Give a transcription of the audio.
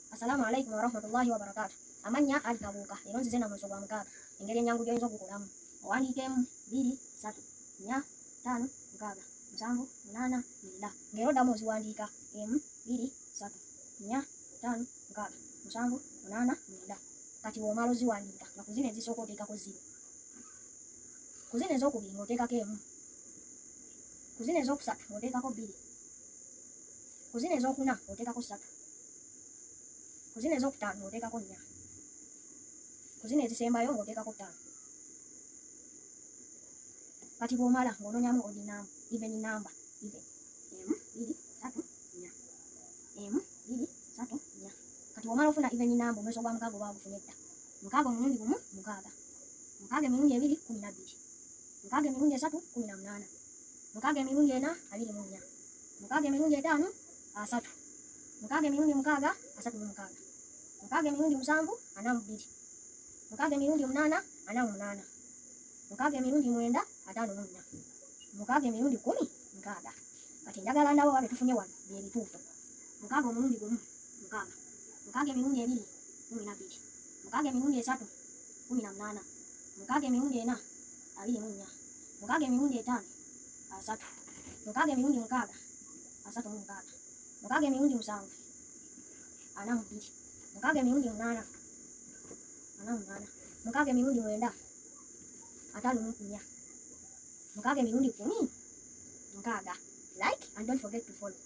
Assalamu alaikum warahmatullahi wabarakatuh. Amanya alikabuka ino nzize namuso gwa mukaaga engeri enyangu gyoyinza okukolamu owandiikemu 2 3 4 5 6 7 8 9 ngero ddamu oziwandiika 1 2 3 4 5 6 7 8 9 kati womala oziwandiika nga ku zino ezisooka oteekako 0, ku zino ez'okubiri ng'oteekako 1, ku zino ez'okusatu ng'oteekako 2, ku zino ez'okuna ng'oteekako 3, ku zino ez'okutaano ng'oteekako 4, ku zino ezisembayo ng'oteekako 5. Kati bw'omala ng'onoonyamu odd number, even number, even 1 2 3 4 1 2 3 4. Kati bw'omala ofuna even number omweso gwa mukaaga oba gufunye dda. Mukaaga omulundi gumu mukaaga, mukaaga emirundi ebiri 12, mukaaga emirundi esatu 18, mukaaga emirundi ena 24, mukaaga emirundi etaano 3, mukaaga emirundi mukaaga 36, mukaaga emirundi 7 42, mukaaga emirundi 8 48, mukaaga emirundi 9 54, mukaaga emirundi 10 mukaaga. Kati njagala ndawo abe tufunye wano bye bituufu. Mukaaga omulundi gumu mukaaga, mukaaga emirundi ebiri 12, mukaaga emirundi esatu 18, mukaaga emirundi ena 24, mukaaga emirundi etaano 3, mukaaga emirundi mukaaga 36, mukaaga emirundi 7 42, mukaaga emirundi 8 48, mukaaga emirundi 9 54, mukaaga emirundi 10 mukaaga. Like and don't forget to follow.